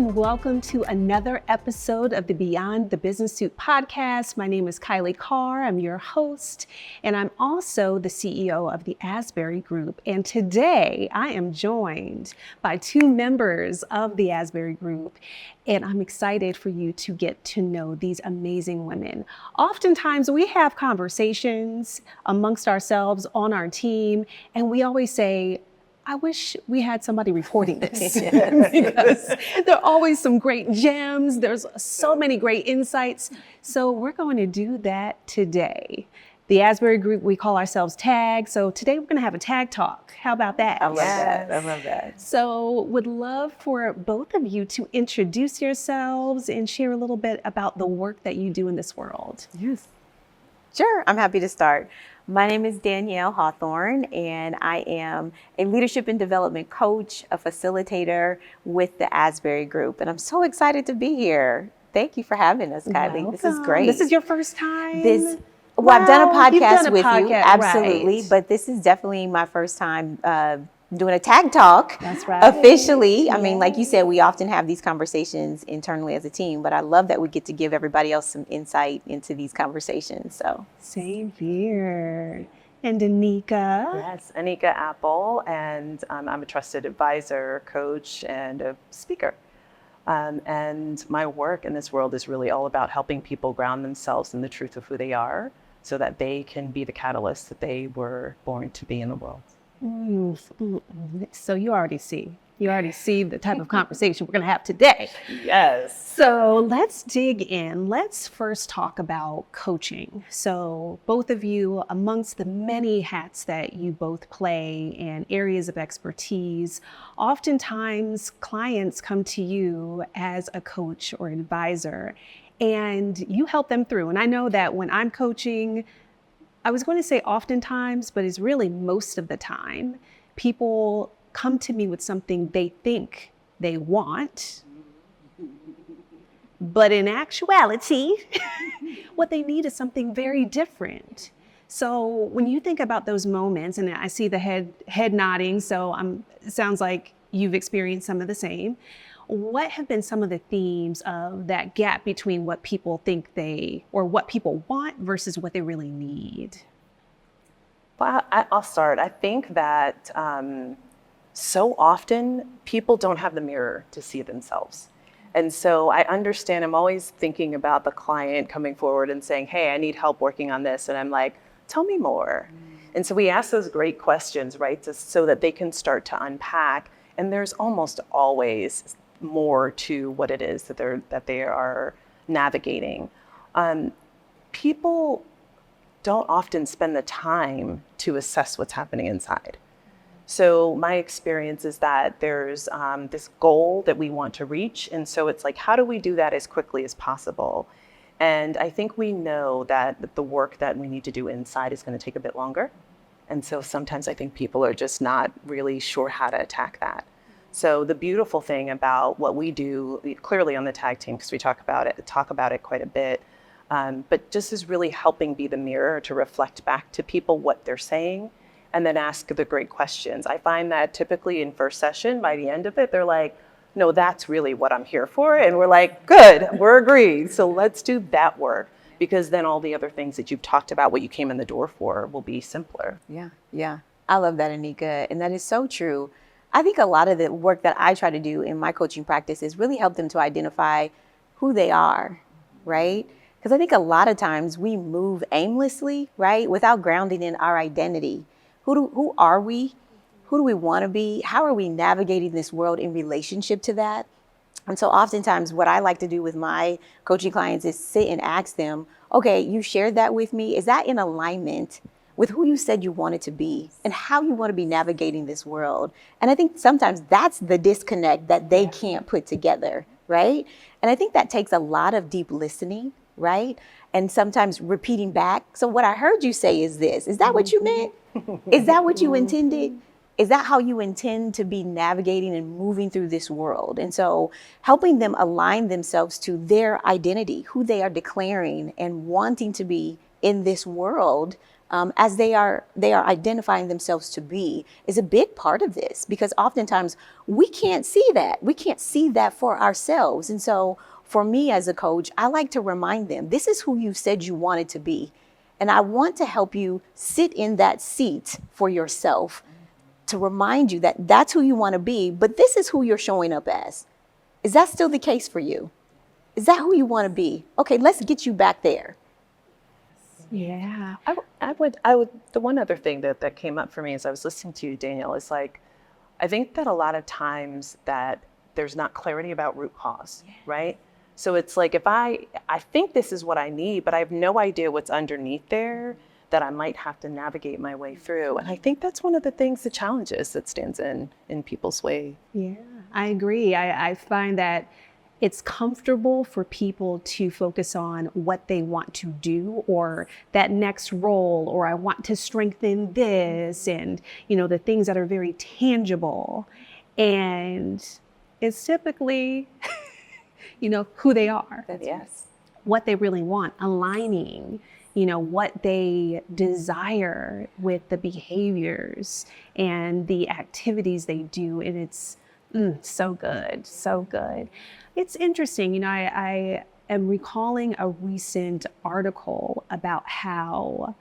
and welcome to another episode of the Beyond the Business Suit podcast. My name is Kailei Carr. I'm your host, and I'm also the CEO of the Asbury Group. And today I am joined by two members of the Asbury Group, and I'm excited for you to get to know these amazing women. Oftentimes we have conversations amongst ourselves on our team, and we always say, I wish we had somebody recording this because there are always some great gems. There's so many great insights. So we're going to do that today. The Asbury Group, we call ourselves TAG. So today we're going to have a TAG talk. How about that? I love that. I love that. So would love for both of you to introduce yourselves and share a little bit about the work that you do in this world. Yes. Sure. I'm happy to start. My name is Danielle Hawthorne, and I am a leadership and development coach, a facilitator with the Asbury Group. And I'm so excited to be here. Thank you for having us, Kailei. Welcome. This is great. This is your first time? I've done a podcast with you, absolutely. right. But this is definitely my first time doing a TAG talk. That's right. Officially. Yeah. I mean, like you said, we often have these conversations internally as a team, but I love that we get to give everybody else some insight into these conversations. So same here. And Anika. Yes, Anika Apple, and I'm a trusted advisor, coach, and a speaker. And my work in this world is really all about helping people ground themselves in the truth of who they are so that they can be the catalyst that they were born to be in the world. So you already see the type of conversation we're going to have today. Yes. So let's dig in. Let's first talk about coaching. So both of you, amongst the many hats that you both play and areas of expertise, oftentimes clients come to you as a coach or advisor, and you help them through. And I know that when I'm coaching, I was going to say oftentimes, but it's really most of the time, people come to me with something they think they want, but in actuality, what they need is something very different. So when you think about those moments, and I see the head nodding, so it sounds like you've experienced some of the same. What have been some of the themes of that gap between what people think what people want versus what they really need? Well, I'll start. I think that so often people don't have the mirror to see themselves. And so I understand, I'm always thinking about the client coming forward and saying, hey, I need help working on this. And I'm like, tell me more. And so we ask those great questions, right? So that they can start to unpack. And there's almost always more to what it is that they are navigating. People don't often spend the time to assess what's happening inside. So my experience is that there's this goal that we want to reach. And so it's like, how do we do that as quickly as possible? And I think we know that the work that we need to do inside is going to take a bit longer. And so sometimes I think people are just not really sure how to attack that. So the beautiful thing about what we do, clearly on the TAG team, because we talk about it quite a bit, but just is really helping be the mirror to reflect back to people what they're saying and then ask the great questions. I find that typically in first session, by the end of it, they're like, no, that's really what I'm here for. And we're like, good, we're agreed. So let's do that work, because then all the other things that you've talked about, what you came in the door for, will be simpler. Yeah. I love that, Anika. And that is so true. I think a lot of the work that I try to do in my coaching practice is really help them to identify who they are, right? Because I think a lot of times we move aimlessly, right? Without grounding in our identity. Who are we? Who do we want to be? How are we navigating this world in relationship to that? And so oftentimes what I like to do with my coaching clients is sit and ask them, okay, you shared that with me. Is that in alignment with who you said you wanted to be and how you want to be navigating this world? And I think sometimes that's the disconnect that they can't put together, right? And I think that takes a lot of deep listening, right? And sometimes repeating back. So what I heard you say is this. Is that what you meant? Is that what you intended? Is that how you intend to be navigating and moving through this world? And so helping them align themselves to their identity, who they are declaring and wanting to be in this world, as they are identifying themselves to be, is a big part of this, because oftentimes we can't see that. We can't see that for ourselves. And so for me as a coach, I like to remind them, this is who you said you wanted to be. And I want to help you sit in that seat for yourself to remind you that that's who you want to be, but this is who you're showing up as. Is that still the case for you? Is that who you want to be? Okay, let's get you back there. Yeah. I would, the one other thing that came up for me as I was listening to you, Danielle, is like, I think that a lot of times that there's not clarity about root cause, right? So it's like, if I think this is what I need, but I have no idea what's underneath there that I might have to navigate my way through. And I think that's one of the things, the challenges that stands in people's way. Yeah, I agree. I find that it's comfortable for people to focus on what they want to do, or that next role, or I want to strengthen this, and, you know, the things that are very tangible. And it's typically, you know, who they are, Yes. what they really want, aligning, you know, what they desire with the behaviors and the activities they do. And it's so good, so good. It's interesting, you know, I am recalling a recent article about how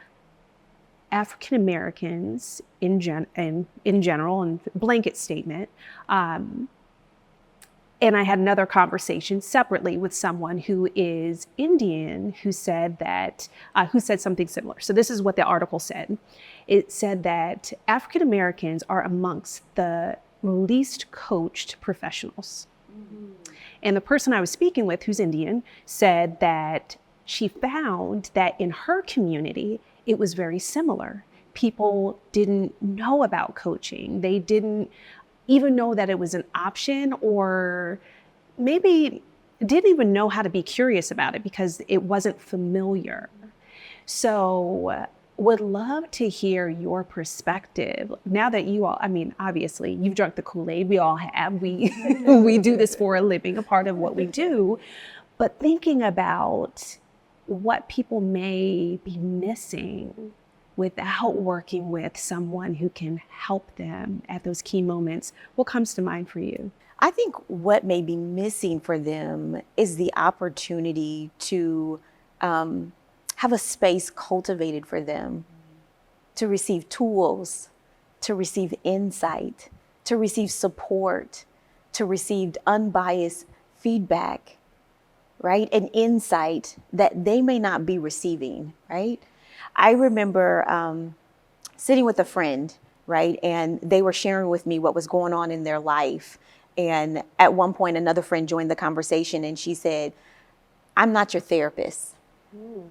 African Americans in general, and blanket statement, and I had another conversation separately with someone who is Indian who said that, who said something similar. So this is what the article said. It said that African Americans are amongst the least coached professionals. Mm-hmm. And the person I was speaking with, who's Indian, said that she found that in her community, it was very similar. People didn't know about coaching. They didn't even know that it was an option, or maybe didn't even know how to be curious about it because it wasn't familiar. So would love to hear your perspective now that you all, I mean, obviously you've drunk the Kool-Aid, we all have, we do this for a living, a part of what we do, but thinking about what people may be missing without working with someone who can help them at those key moments. What comes to mind for you? I think what may be missing for them is the opportunity to have a space cultivated for them to receive tools, to receive insight, to receive support, to receive unbiased feedback, right? And insight that they may not be receiving, right? I remember sitting with a friend, right? And they were sharing with me what was going on in their life. And at one point, another friend joined the conversation and she said, "I'm not your therapist." Mm.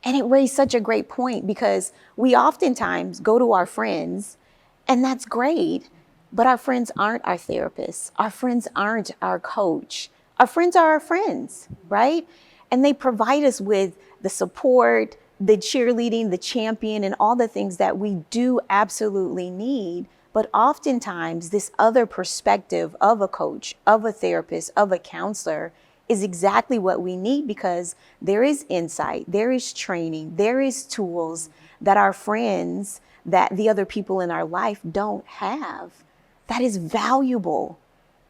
And it raised such a great point, because we oftentimes go to our friends, and that's great, but our friends aren't our therapists. Our friends aren't our coach. Our friends are our friends, right? And they provide us with the support, the cheerleading, the champion, and all the things that we do absolutely need. But oftentimes this other perspective of a coach, of a therapist, of a counselor is exactly what we need, because there is insight, there is training, there is tools that our friends, that the other people in our life don't have. That is valuable.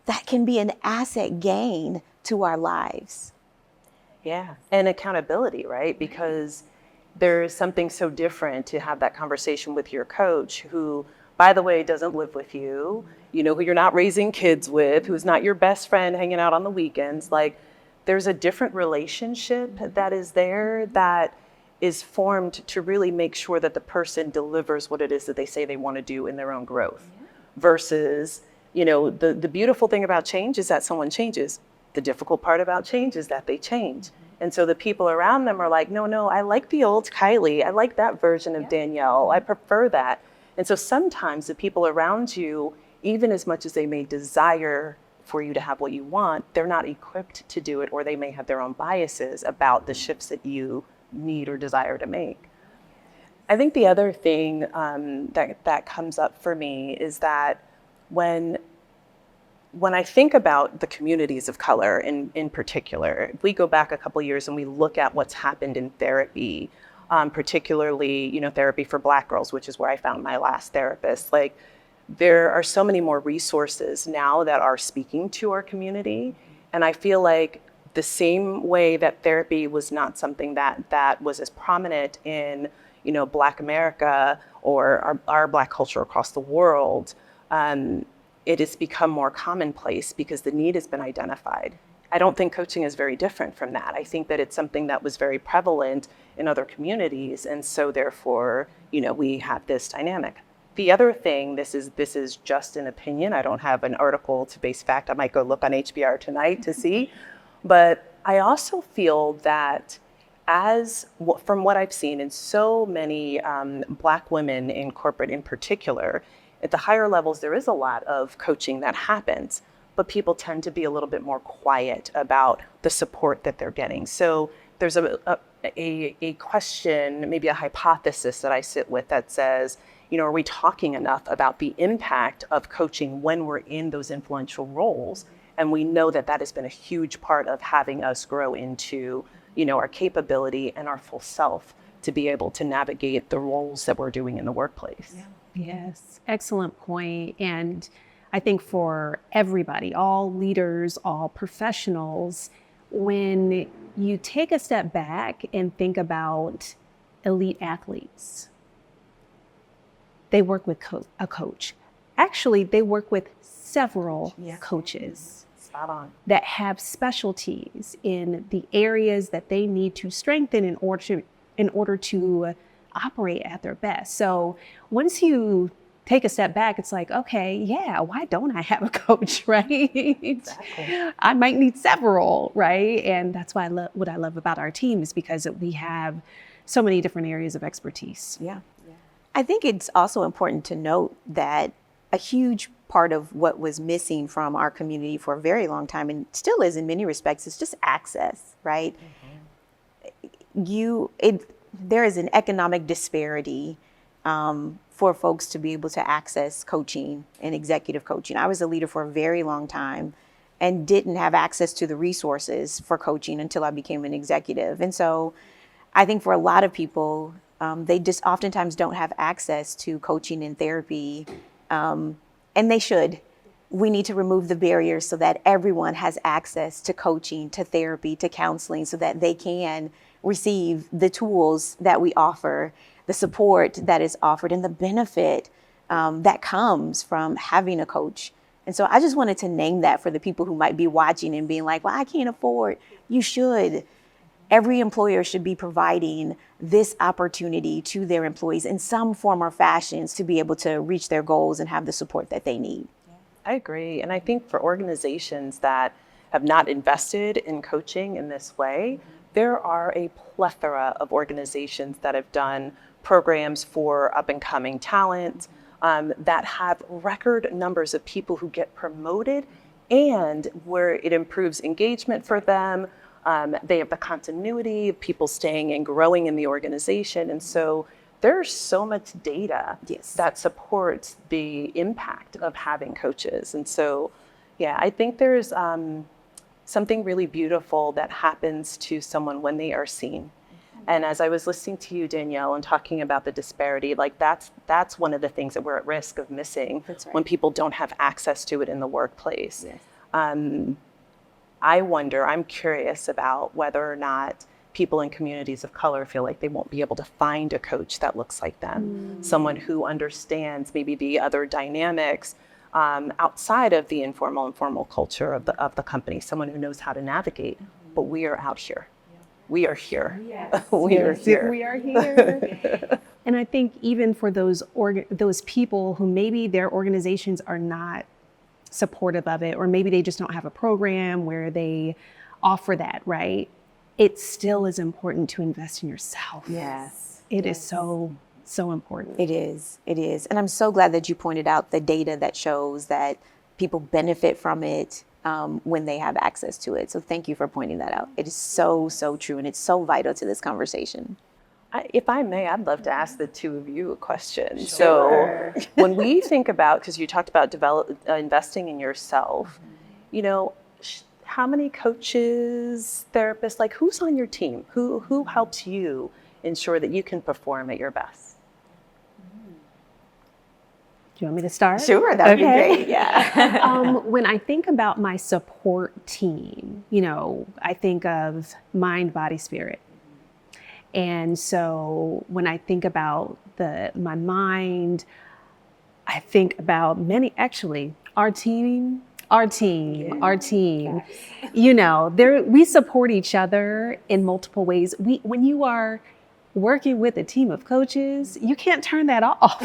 That can be an asset gain to our lives. Yeah, and accountability, right? Because there's something so different to have that conversation with your coach, who, by the way, doesn't live with you, you know, who you're not raising kids with, who's not your best friend hanging out on the weekends. Like, there's a different relationship that is there that is formed to really make sure that the person delivers what it is that they say they want to do in their own growth. Yeah. Versus, you know, the beautiful thing about change is that someone changes. The difficult part about change is that they change. And so the people around them are like, no, I like the old Kailei. I like that version of Danielle. I prefer that. And so sometimes the people around you, even as much as they may desire for you to have what you want, they're not equipped to do it, or they may have their own biases about the shifts that you need or desire to make. I think the other thing that comes up for me is that when I think about the communities of color in particular, if we go back a couple of years and we look at what's happened in therapy, particularly, therapy for Black girls, which is where I found my last therapist. Like, there are so many more resources now that are speaking to our community. And I feel like the same way that therapy was not something that was as prominent in, Black America or our Black culture across the world, it has become more commonplace because the need has been identified. I don't think coaching is very different from that. I think that it's something that was very prevalent in other communities. And so therefore, we have this dynamic. The other thing, this is just an opinion. I don't have an article to base fact. I might go look on HBR tonight to see. But I also feel that from what I've seen in so many Black women in corporate in particular, at the higher levels, there is a lot of coaching that happens, but people tend to be a little bit more quiet about the support that they're getting. So there's a question, maybe a hypothesis that I sit with that says, are we talking enough about the impact of coaching when we're in those influential roles? And we know that has been a huge part of having us grow into, our capability and our full self to be able to navigate the roles that we're doing in the workplace. Yeah. Yes, excellent point. And I think for everybody, all leaders, all professionals, when you take a step back and think about elite athletes, they work with a coach. Actually, they work with several coaches Spot on. that have specialties in the areas that they need to strengthen in order to operate at their best. So once you take a step back, it's like, okay, yeah, why don't I have a coach, right? Exactly. I might need several, right? And that's why what I love about our team is because we have so many different areas of expertise. Yeah. I think it's also important to note that a huge part of what was missing from our community for a very long time, and still is in many respects, is just access, right? There is an economic disparity for folks to be able to access coaching and executive coaching. I was a leader for a very long time and didn't have access to the resources for coaching until I became an executive. And so I think for a lot of people, they just oftentimes don't have access to coaching and therapy, and they should. We need to remove the barriers so that everyone has access to coaching, to therapy, to counseling, so that they can receive the tools that we offer, the support that is offered, and the benefit that comes from having a coach. And so I just wanted to name that for the people who might be watching and being like, well, I can't afford. You should. Every employer should be providing this opportunity to their employees in some form or fashion to be able to reach their goals and have the support that they need. I agree. And I think for organizations that have not invested in coaching in this way, there are a plethora of organizations that have done programs for up and coming talent that have record numbers of people who get promoted, and where it improves engagement for them. They have the continuity of people staying and growing in the organization. And so there's so much data that supports the impact of having coaches. And so, I think there's something really beautiful that happens to someone when they are seen. And as I was listening to you, Danielle, and talking about the disparity, like that's one of the things that we're at risk of missing when people don't have access to it in the workplace. I'm curious about whether or not people in communities of color feel like they won't be able to find a coach that looks like them, someone who understands maybe the other dynamics outside of the informal and formal culture of the company, someone who knows how to navigate. But we are out here. We are here. Yes. We are here. We are here. And I think even for those people who maybe their organizations are not supportive of it, or maybe they just don't have a program where they offer that, right? It still is important to invest in yourself. Yes. It is so important. It is. And I'm so glad that you pointed out the data that shows that people benefit from it when they have access to it. So thank you for pointing that out. It is so true, and it's so vital to this conversation. If I may, I'd love to ask the two of you a question. Sure. So when we think about, because you talked about investing in yourself, how many coaches, therapists, like who's on your team? Who helps you ensure that you can perform at your best. Do you want me to start? Sure, that would be great. Yeah. When I think about my support team, you know, I think of mind, body, spirit. And so when I think about my mind, I think about our team. Yes. You know, we support each other in multiple ways. When you are working with a team of coaches, you can't turn that off.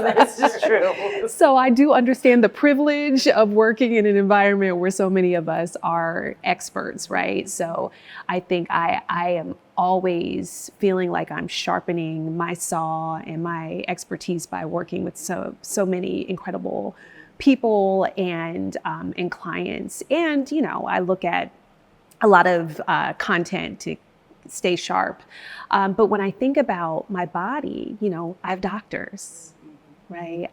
That's just true. So I do understand the privilege of working in an environment where so many of us are experts, right? So I think I am always feeling like I'm sharpening my saw and my expertise by working with so many incredible people and clients. And, you know, I look at a lot of content to stay sharp. But when I think about my body, you know, I have doctors, right?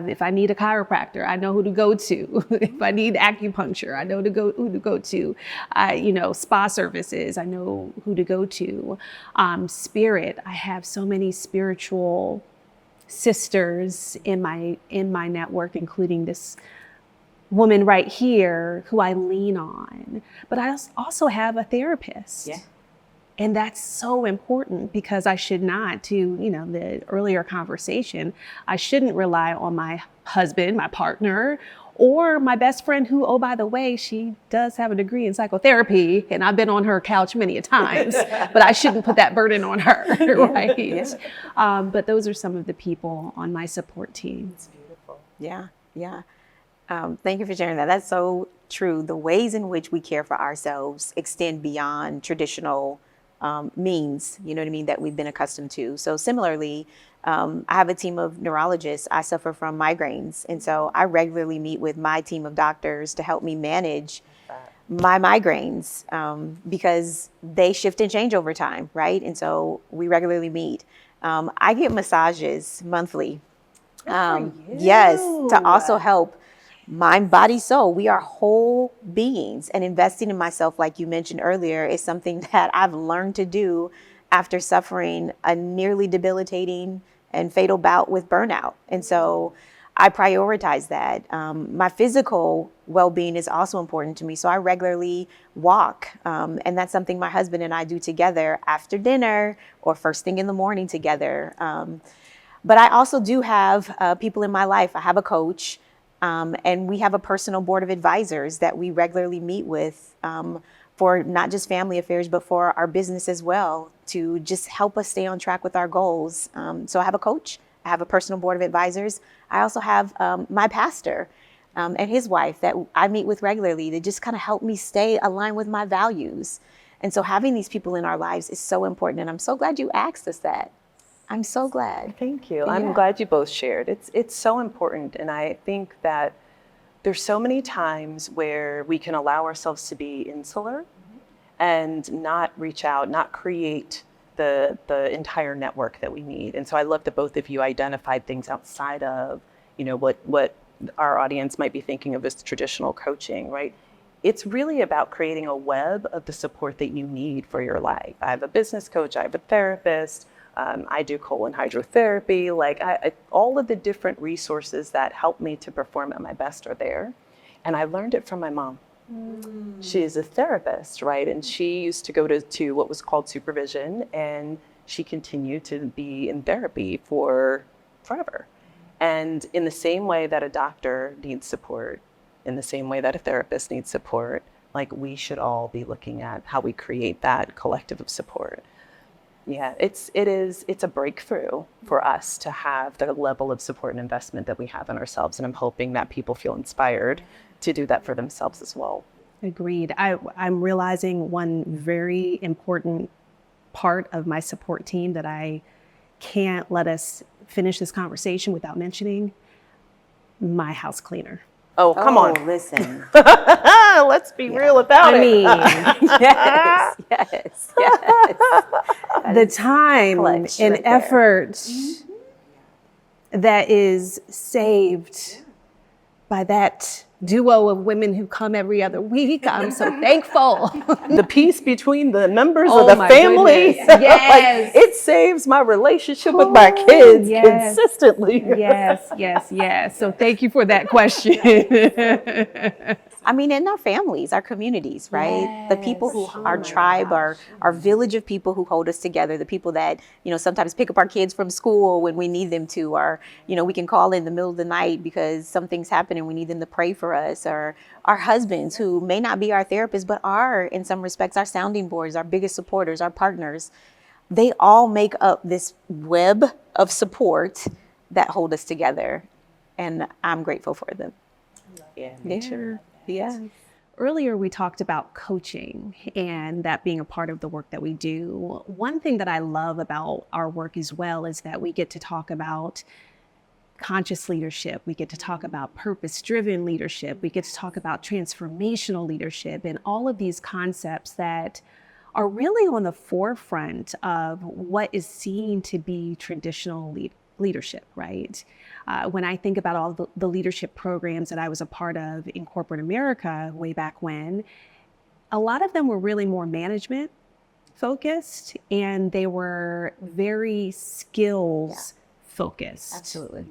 If I need a chiropractor, I know who to go to. If I need acupuncture, I know who to go to. You know, spa services, I know who to go to. Spirit, I have so many spiritual sisters in my network, including this woman right here who I lean on. But I also have a therapist. Yeah. And that's so important because I should not, to, you know, the earlier conversation, I shouldn't rely on my husband, my partner, or my best friend who, oh, by the way, she does have a degree in psychotherapy and I've been on her couch many a times, but I shouldn't put that burden on her, right? Yeah. But those are some of the people on my support team. It's beautiful. Yeah. Yeah. Thank you for sharing that. That's so true. The ways in which we care for ourselves extend beyond traditional means, you know what I mean, that we've been accustomed to. So similarly, I have a team of neurologists. I suffer from migraines. And so I regularly meet with my team of doctors to help me manage my migraines because they shift and change over time, right? And so we regularly meet. I get massages monthly. Yes, to also help mind, body, soul. We are whole beings, and investing in myself, like you mentioned earlier, is something that I've learned to do after suffering a nearly debilitating and fatal bout with burnout. And so I prioritize that. My physical well-being is also important to me. So I regularly walk. And that's something my husband and I do together after dinner or first thing in the morning together. But I also do have people in my life. I have a coach. And we have a personal board of advisors that we regularly meet with for not just family affairs, but for our business as well, to just help us stay on track with our goals. So I have a coach. I have a personal board of advisors. I also have my pastor and his wife that I meet with regularly to just kind of help me stay aligned with my values. And so having these people in our lives is so important. And I'm so glad you asked us that. I'm so glad. Thank you. Yeah. I'm glad you both shared. It's so important. And I think that there's so many times where we can allow ourselves to be insular and not reach out, not create the entire network that we need. And so I love that both of you identified things outside of, you know, what our audience might be thinking of as traditional coaching, right? It's really about creating a web of the support that you need for your life. I have a business coach, I have a therapist, I do colon hydrotherapy, like all of the different resources that help me to perform at my best are there. And I learned it from my mom. She is a therapist, right? And she used to go to what was called supervision, and she continued to be in therapy for forever. And in the same way that a doctor needs support, in the same way that a therapist needs support, like we should all be looking at how we create that collective of support. Yeah, it's a breakthrough for us to have the level of support and investment that we have in ourselves. And I'm hoping that people feel inspired to do that for themselves as well. Agreed. I'm realizing one very important part of my support team that I can't let us finish this conversation without mentioning: my house cleaner. Oh, come on. Listen. Let's be real about it. I mean, yes. the time clutch and right there. effort that is saved by that duo of women who come every other week. I'm so thankful. The peace between the members Oh of the my family. goodness. Yes. Like, it saves my relationship with my kids Yes. consistently. Yes. So thank you for that question. I mean, in our families, our communities, right? The people who, our tribe, our village of people who hold us together, the people that, sometimes pick up our kids from school when we need them to, or, we can call in the middle of the night because something's happening, we need them to pray for us, or our husbands who may not be our therapists, but are, in some respects, our sounding boards, our biggest supporters, our partners. They all make up this web of support that hold us together. And I'm grateful for them. Yeah, me too. Yeah. Earlier, we talked about coaching and that being a part of the work that we do. One thing that I love about our work as well is that we get to talk about conscious leadership. We get to talk about purpose-driven leadership. We get to talk about transformational leadership and all of these concepts that are really on the forefront of what is seen to be traditional leadership, right? When I think about all the leadership programs that I was a part of in corporate America way back when, a lot of them were really more management focused, and they were very skills focused. Absolutely.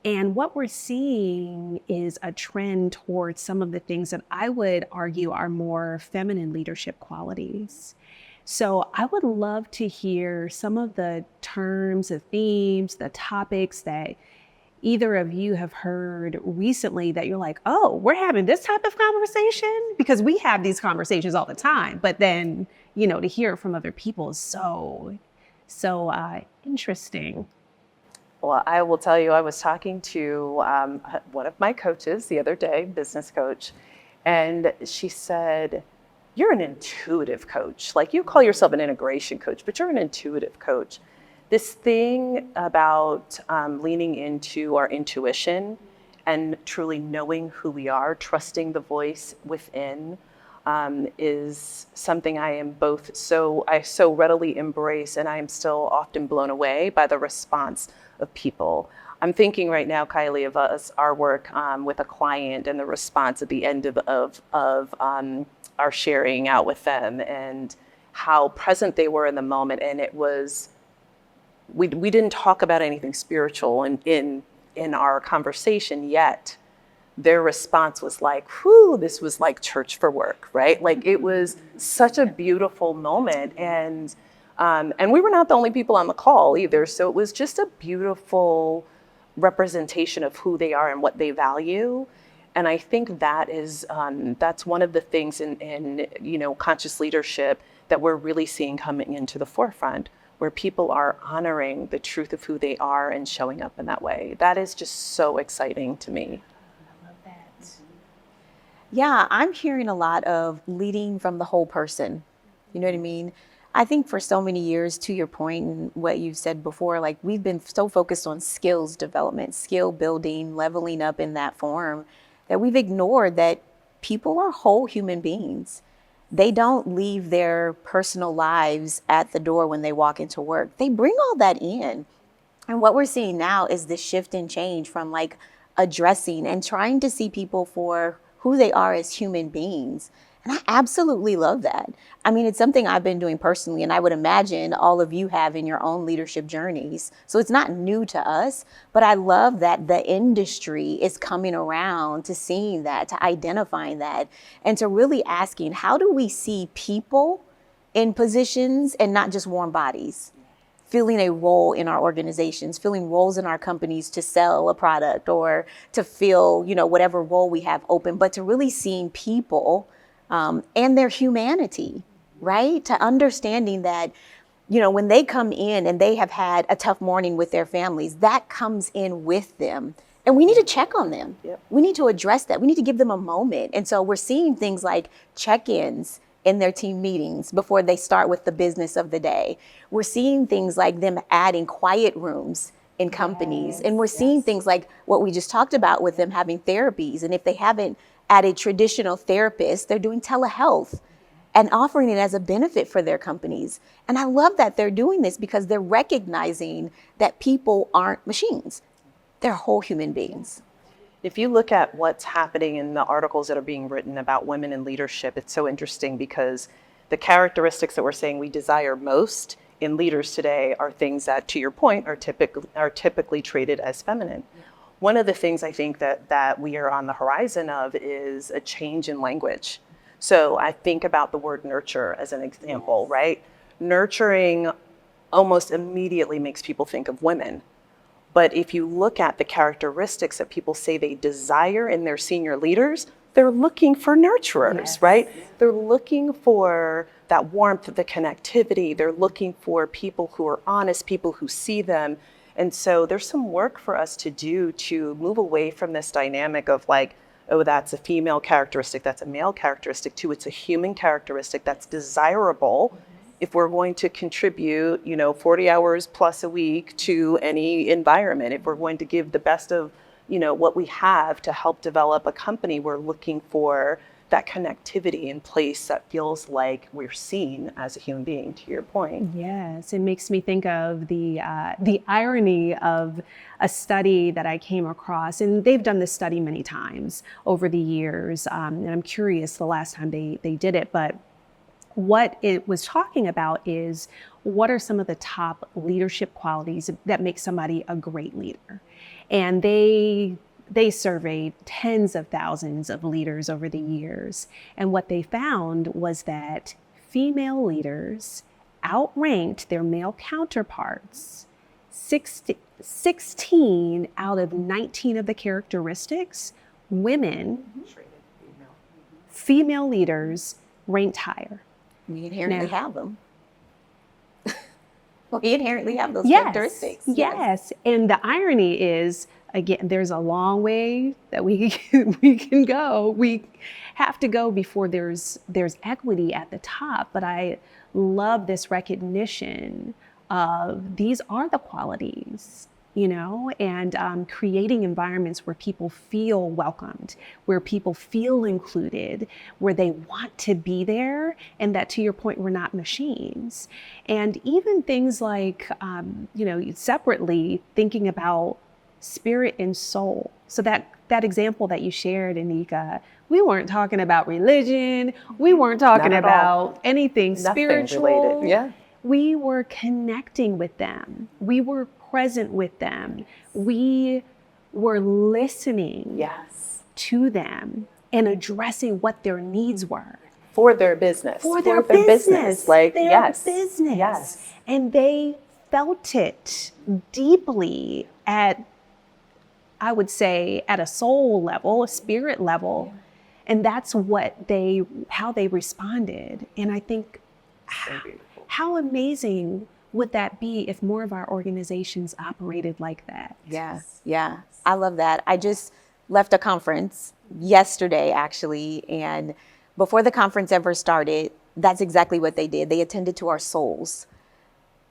And what we're seeing is a trend towards some of the things that I would argue are more feminine leadership qualities. So I would love to hear some of the terms, the themes, the topics that either of you have heard recently that you're like, oh, we're having this type of conversation? Because we have these conversations all the time, but then, to hear it from other people is so interesting. Well, I will tell you, I was talking to one of my coaches the other day, business coach, and she said, you're an intuitive coach. Like, you call yourself an integration coach, but you're an intuitive coach. This thing about leaning into our intuition and truly knowing who we are, trusting the voice within, is something I am I so readily embrace, and I am still often blown away by the response of people. I'm thinking right now, Kailei, of our work with a client and the response at the end of our sharing out with them, and how present they were in the moment. And it was, we didn't talk about anything spiritual in our conversation yet. Their response was like, whew, this was like church for work, right? Like, it was such a beautiful moment. And we were not the only people on the call either. So it was just a beautiful representation of who they are and what they value. And I think that is, that's one of the things in conscious leadership that we're really seeing coming into the forefront, where people are honoring the truth of who they are and showing up in that way. That is just so exciting to me. Yeah, I'm hearing a lot of leading from the whole person. You know what I mean? I think for so many years, to your point and what you've said before, like, we've been so focused on skills development, skill building, leveling up in that form, that we've ignored that people are whole human beings. They don't leave their personal lives at the door when they walk into work. They bring all that in. And what we're seeing now is this shift and change from like addressing and trying to see people for who they are as human beings. And I absolutely love that. I mean, it's something I've been doing personally, and I would imagine all of you have in your own leadership journeys. So it's not new to us, but I love that the industry is coming around to seeing that, to identifying that, and to really asking, how do we see people in positions and not just warm bodies? Filling a role in our organizations, filling roles in our companies to sell a product or to fill, whatever role we have open, but to really seeing people and their humanity, right? To understanding that, when they come in and they have had a tough morning with their families, that comes in with them. And we need to check on them. Yep. We need to address that. We need to give them a moment. And so we're seeing things like check-ins in their team meetings before they start with the business of the day. We're seeing things like them adding quiet rooms in companies. And we're seeing things like what we just talked about with them having therapies. And if they haven't added traditional therapists, they're doing telehealth and offering it as a benefit for their companies. And I love that they're doing this because they're recognizing that people aren't machines. They're whole human beings. If you look at what's happening in the articles that are being written about women in leadership, it's so interesting because the characteristics that we're saying we desire most in leaders today are things that, to your point, are typically treated as feminine. One of the things I think that we are on the horizon of is a change in language. So I think about the word nurture as an example, right? Nurturing almost immediately makes people think of women. But if you look at the characteristics that people say they desire in their senior leaders, they're looking for nurturers, right? They're looking for that warmth, the connectivity. They're looking for people who are honest, people who see them. And so there's some work for us to do to move away from this dynamic of like, oh, that's a female characteristic, that's a male characteristic, to it's a human characteristic that's desirable if we're going to contribute, 40 hours plus a week to any environment. If we're going to give the best of, what we have to help develop a company, we're looking for that connectivity in place that feels like we're seen as a human being, to your point. Yes, it makes me think of the irony of a study that I came across, and they've done this study many times over the years, and I'm curious the last time they did it, but what it was talking about is what are some of the top leadership qualities that make somebody a great leader? And they surveyed tens of thousands of leaders over the years. And what they found was that female leaders outranked their male counterparts 16 out of 19 of the characteristics. Women, female leaders ranked higher. We inherently have them. We inherently have those Yes, characteristics. yes. And the irony is, again, there's a long way that we can go. We have to go before there's equity at the top. But I love this recognition of these are the qualities, and creating environments where people feel welcomed, where people feel included, where they want to be there, and that, to your point, we're not machines. And even things like, separately thinking about spirit and soul. So that example that you shared, Anika, we weren't talking about religion. We weren't talking about anything spiritual. Related. Yeah. We were connecting with them. We were present with them. We were listening to them and addressing what their needs were. For their business. For their business. Like, their yes. business. Yes. And they felt it deeply at, I would say, at a soul level, a spirit level. And that's how they responded. And I think, how amazing would that be if more of our organizations operated like that? Yes. Yeah. I love that. I just left a conference yesterday, actually. And before the conference ever started, that's exactly what they did. They attended to our souls.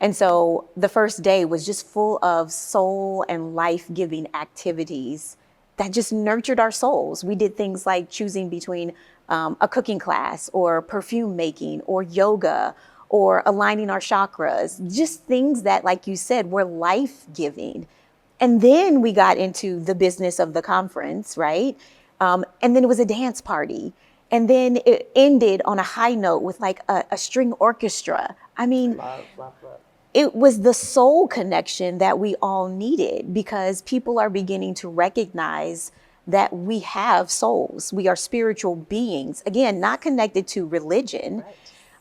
And so the first day was just full of soul and life-giving activities that just nurtured our souls. We did things like choosing between a cooking class or perfume making or yoga or aligning our chakras, just things that, like you said, were life-giving. And then we got into the business of the conference, right? And then it was a dance party. And then it ended on a high note with like a string orchestra. I mean, Love. it was the soul connection that we all needed, because people are beginning to recognize that we have souls. We are spiritual beings. Again, not connected to religion,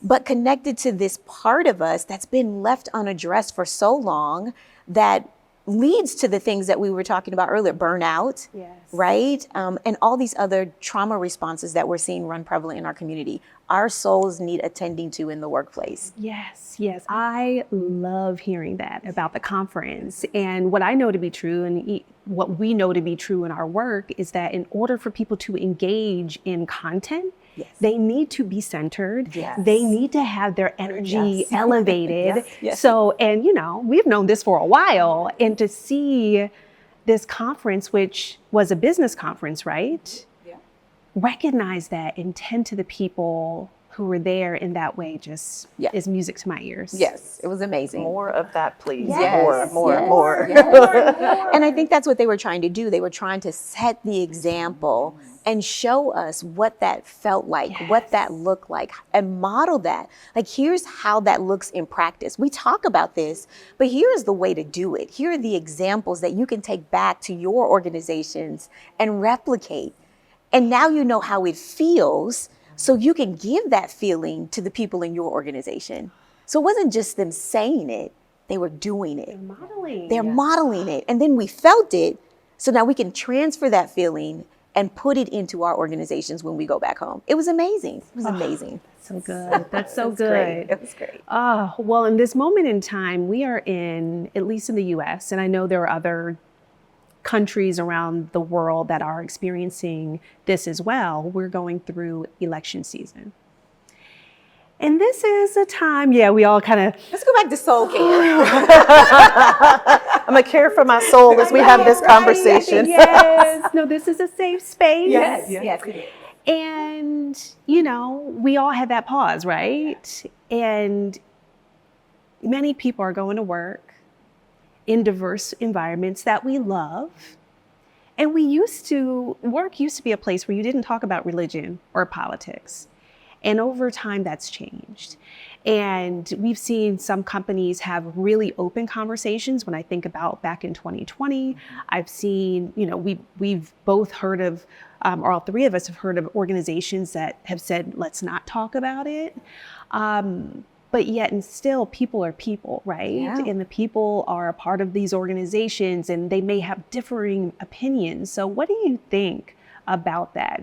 but connected to this part of us that's been left unaddressed for so long that leads to the things that we were talking about earlier, burnout, right? And all these other trauma responses that we're seeing run prevalent in our community. Our souls need attending to in the workplace. Yes. I love hearing that about the conference. And what I know to be true, and what we know to be true in our work, is that in order for people to engage in content, they need to be centered. They need to have their energy elevated. So, and we've known this for a while. And to see this conference, which was a business conference, right? Recognize that and tend to the people who were there in that way just is music to my ears. Yes, it was amazing. More of that, please. Yes, More. Yes. And I think that's what they were trying to do. They were trying to set the example and show us what that felt like, what that looked like, and model that. Like, here's how that looks in practice. We talk about this, but here's the way to do it. Here are the examples that you can take back to your organizations and replicate. And now you know how it feels, so you can give that feeling to the people in your organization. So it wasn't just them saying it, they were doing it. They're modeling it. And then we felt it, so now we can transfer that feeling and put it into our organizations when we go back home. It was amazing. It was amazing. So good. That's so good. Great. It was great. Well, in this moment in time, we are in, at least in the US, and I know there are other countries around the world that are experiencing this as well. We're going through election season. And this is a time, we all kind of... Let's go back to soul care. I'm going to care for my soul as we have this conversation. Yes. No, this is a safe space. Yes. And, we all had that pause, right? And many people are going to work in diverse environments that we love. And work used to be a place where you didn't talk about religion or politics. And over time, that's changed. And we've seen some companies have really open conversations. When I think about back in 2020, I've seen, we've both heard of, or all three of us have heard of organizations that have said, let's not talk about it. But yet and still, people are people, right? Yeah. And the people are a part of these organizations, and they may have differing opinions. So what do you think about that?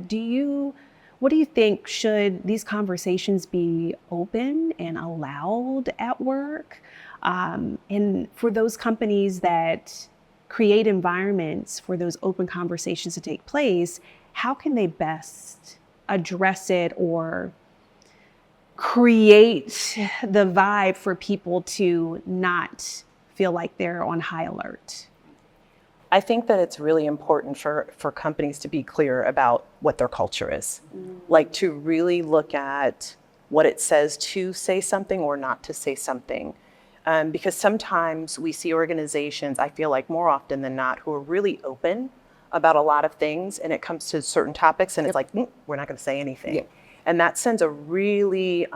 What do you think, should these conversations be open and allowed at work? And for those companies that create environments for those open conversations to take place, how can they best address it or create the vibe for people to not feel like they're on high alert? I think that it's really important for companies to be clear about what their culture is. Like, to really look at what it says to say something or not to say something. Because sometimes we see organizations, I feel like more often than not, who are really open about a lot of things, and it comes to certain topics and it's like, we're not going to say anything. Yep. And that sends a really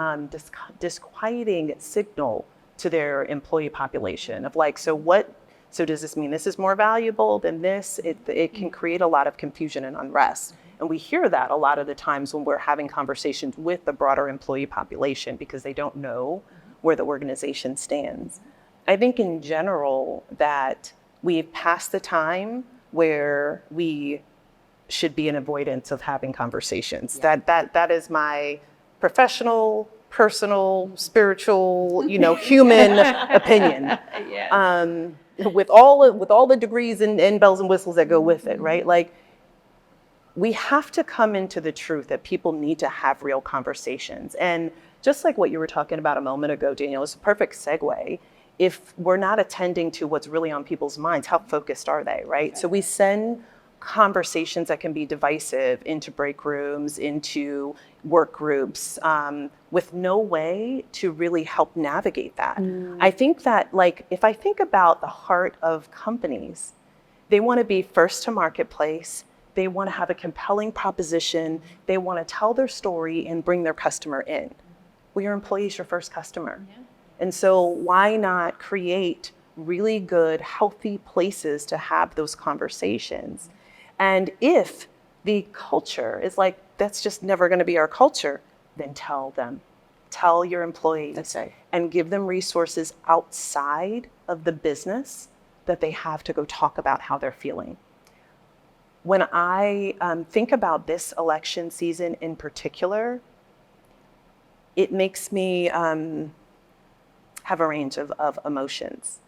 disquieting signal to their employee population of like, so does this mean this is more valuable than this? It can create a lot of confusion and unrest. And we hear that a lot of the times when we're having conversations with the broader employee population because they don't know where the organization stands. I think in general that we've passed the time where we should be in avoidance of having conversations. Yeah. That is my professional, personal, spiritual, human opinion. Yes. With all the degrees and bells and whistles that go with it, right? Like, we have to come into the truth that people need to have real conversations. And just like what you were talking about a moment ago, Danielle, it's a perfect segue. If we're not attending to what's really on people's minds, how focused are they, right? So we send conversations that can be divisive into break rooms, into work groups, with no way to really help navigate that. I think that, like, if I think about the heart of companies, they want to be first to marketplace. They want to have a compelling proposition. They want to tell their story and bring their customer in. Well, your employee's your first customer. Yeah. And so why not create really good, healthy places to have those conversations? And if the culture is like, that's just never going to be our culture, then tell them. Tell your employees. That's right. And give them resources outside of the business that they have to go talk about how they're feeling. When I think about this election season in particular, it makes me have a range of emotions.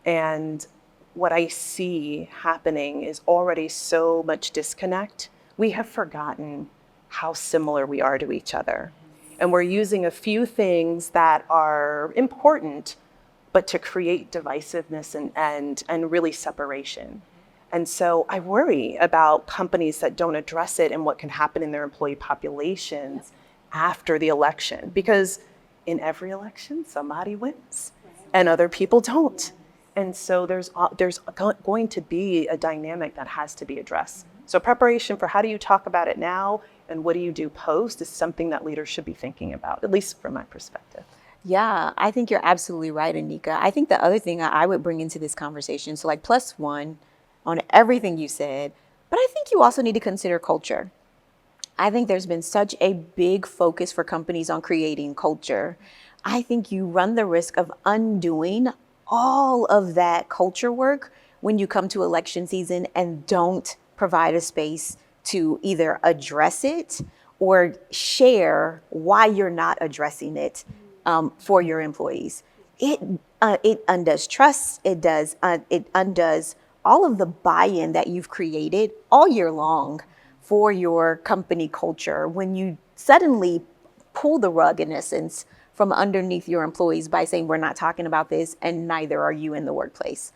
And what I see happening is already so much disconnect. We have forgotten how similar we are to each other. And we're using a few things that are important, but to create divisiveness and really separation. And so I worry about companies that don't address it and what can happen in their employee populations after the election, because in every election, somebody wins and other people don't. And so there's going to be a dynamic that has to be addressed. So preparation for how do you talk about it now and what do you do post is something that leaders should be thinking about, at least from my perspective. Yeah, I think you're absolutely right, Anika. I think the other thing I would bring into this conversation, so like +1 on everything you said, but I think you also need to consider culture. I think there's been such a big focus for companies on creating culture. I think you run the risk of undoing all of that culture work when you come to election season and don't provide a space to either address it or share why you're not addressing it for your employees. It undoes trust. It undoes all of the buy-in that you've created all year long for your company culture when you suddenly pull the rug, in essence, from underneath your employees by saying, we're not talking about this, and neither are you in the workplace.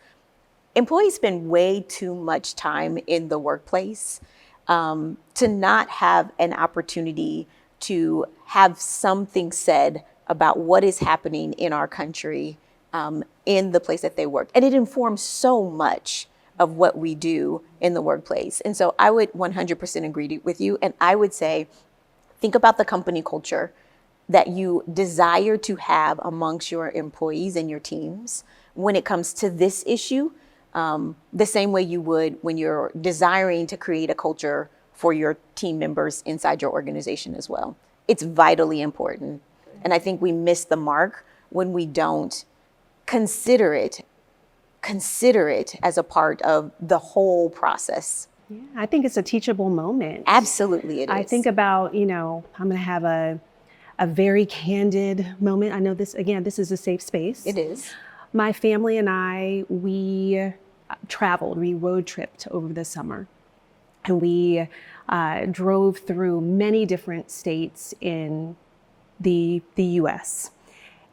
Employees spend way too much time in the workplace to not have an opportunity to have something said about what is happening in our country in the place that they work. And it informs so much of what we do in the workplace. And so I would 100% agree with you. And I would say, think about the company culture that you desire to have amongst your employees and your teams when it comes to this issue, the same way you would when you're desiring to create a culture for your team members inside your organization as well. It's vitally important. And I think we miss the mark when we don't consider it as a part of the whole process. Yeah, I think it's a teachable moment. Absolutely it is. I think about, I'm going to have a very candid moment. I know this is a safe space. It is. My family and I, we traveled, we road tripped over the summer. And we drove through many different states in the US.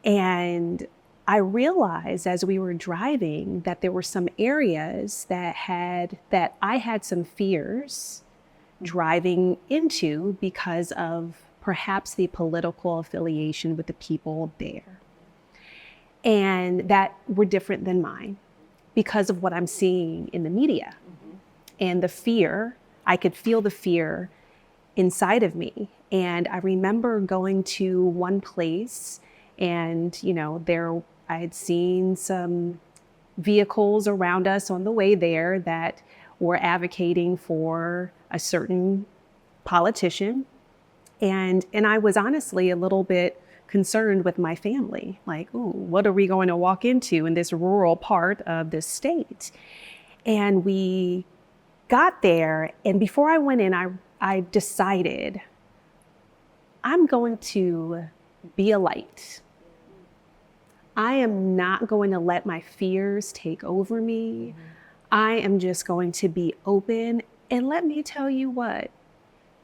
And I realized as we were driving that there were some areas that I had some fears driving into because of perhaps the political affiliation with the people there. And that were different than mine because of what I'm seeing in the media. Mm-hmm. And the fear, I could feel the fear inside of me. And I remember going to one place and, I had seen some vehicles around us on the way there that were advocating for a certain politician. And I was honestly a little bit concerned with my family, like, ooh, what are we going to walk into in this rural part of this state? And we got there, and before I went in, I decided I'm going to be a light. I am not going to let my fears take over me. I am just going to be open. And let me tell you what,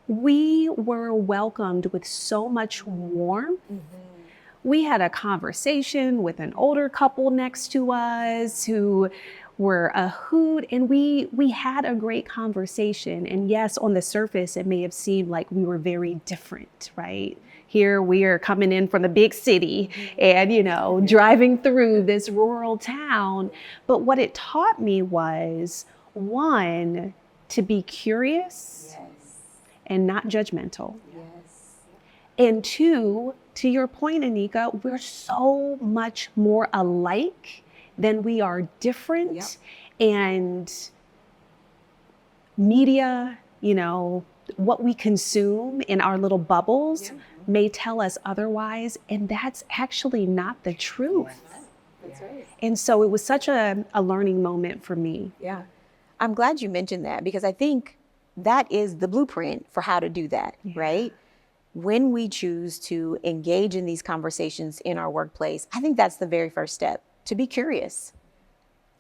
we were welcomed with so much warmth. Mm-hmm. We had a conversation with an older couple next to us who were a hoot, and we had a great conversation. And yes, on the surface, it may have seemed like we were very different, right? Here we are coming in from the big city and, driving through this rural town. But what it taught me was, one, to be curious and not judgmental. Yes. And two, to your point, Anika, we're so much more alike than we are different. Yep. And media, what we consume in our little bubbles may tell us otherwise, and that's actually not the truth. That's right. And so it was such a learning moment for me. Yeah. I'm glad you mentioned that because I think that is the blueprint for how to do that, right? When we choose to engage in these conversations in our workplace, I think that's the very first step, to be curious.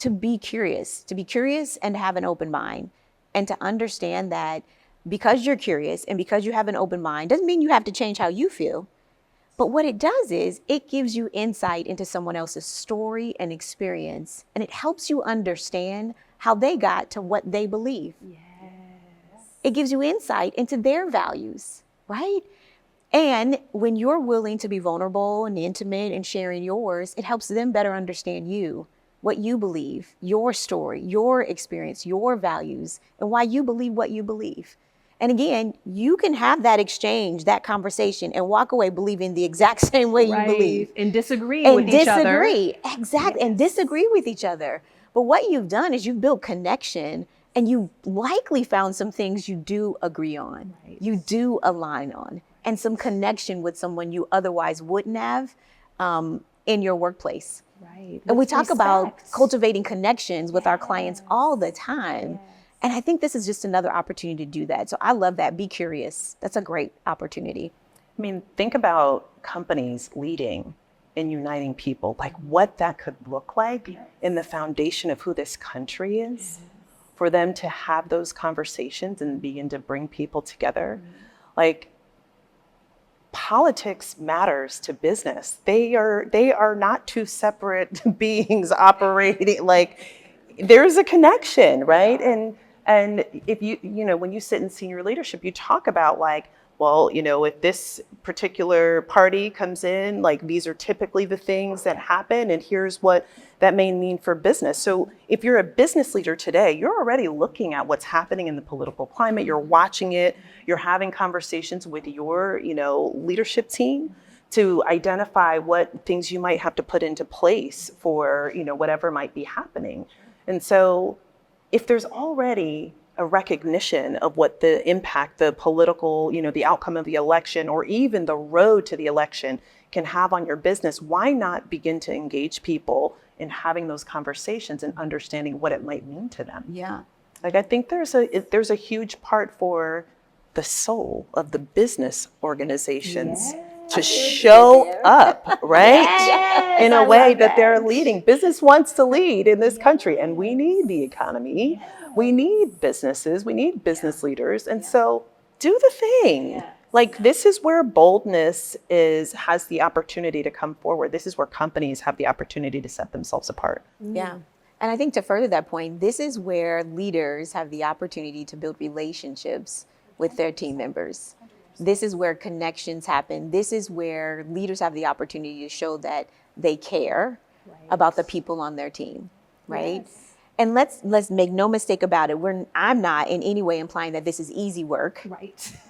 To be curious and have an open mind, and to understand that because you're curious and because you have an open mind doesn't mean you have to change how you feel. But what it does is it gives you insight into someone else's story and experience, and it helps you understand how they got to what they believe. Yes. It gives you insight into their values, right? And when you're willing to be vulnerable and intimate and sharing yours, it helps them better understand you, what you believe, your story, your experience, your values, and why you believe what you believe. And again, you can have that exchange, that conversation, and walk away believing the exact same way you believe. And disagree with each other. Exactly. And disagree with each other. But what you've done is you've built connection, and you likely found some things you do agree on, you do align on, and some connection with someone you otherwise wouldn't have in your workplace. Right. And we talk about cultivating connections with our clients all the time. And I think this is just another opportunity to do that. So I love that. Be curious. That's a great opportunity. I mean, think about companies leading and uniting people, like what that could look like in the foundation of who this country is, for them to have those conversations and begin to bring people together. Like, politics matters to business. They are not two separate beings operating. Like, there's a connection, right? And if you know, when you sit in senior leadership, you talk about like, well, you know, if this particular party comes in, like these are typically the things that happen, and here's what that may mean for business. So if you're a business leader today, you're already looking at what's happening in the political climate, you're watching it, you're having conversations with your, you know, leadership team to identify what things you might have to put into place for, you know, whatever might be happening. And so if there's already a recognition of what the impact, the political, you know, the outcome of the election, or even the road to the election can have on your business, why not begin to engage people in having those conversations and understanding what it might mean to them? Yeah. Like, I think there's a huge part for the soul of the business organizations to show up, right? In a way that they're leading. Business wants to lead in this country, and we need the economy. We need businesses. We need business leaders. And so do the thing. Like, this is where boldness has the opportunity to come forward. This is where companies have the opportunity to set themselves apart. Yeah. And I think to further that point, this is where leaders have the opportunity to build relationships with their team members. This is where connections happen. This is where leaders have the opportunity to show that they care about the people on their team, right? And let's make no mistake about it. I'm not in any way implying that this is easy work.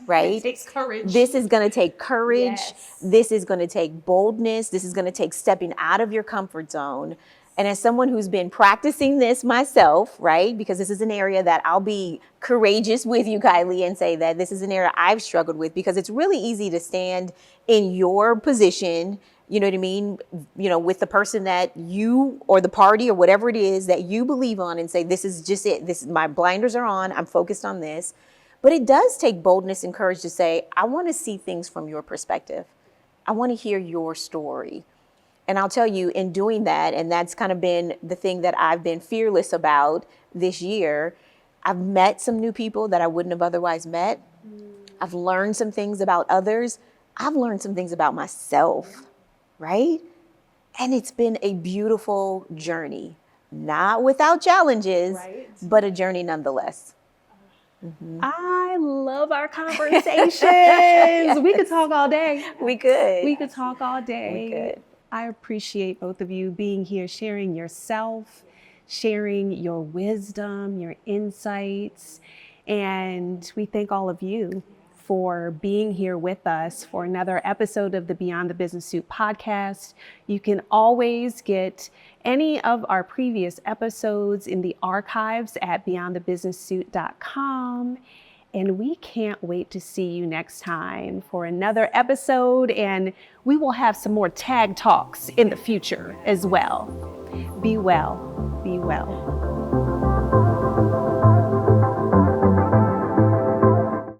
Right? It takes courage. This is going to take courage. This is going to take boldness. This is going to take stepping out of your comfort zone. And as someone who's been practicing this myself, right? Because this is an area that I'll be courageous with you, Kailei, and say that this is an area I've struggled with, because it's really easy to stand in your position, you know what I mean? You know, with the person that you, or the party, or whatever it is that you believe on, and say, this is just it. My blinders are on. I'm focused on this. But it does take boldness and courage to say, I want to see things from your perspective. I want to hear your story. And I'll tell you, in doing that, and that's kind of been the thing that I've been fearless about this year, I've met some new people that I wouldn't have otherwise met. I've learned some things about others. I've learned some things about myself, right? And it's been a beautiful journey, not without challenges, but a journey nonetheless. I love our conversations. We could talk all day. We could. We could talk all day. We could. I appreciate both of you being here, sharing yourself, sharing your wisdom, your insights. And we thank all of you for being here with us for another episode of the Beyond the Business Suit podcast. You can always get any of our previous episodes in the archives at beyondthebusinesssuit.com. And we can't wait to see you next time for another episode. And we will have some more tag talks in the future as well. Be well. Be well.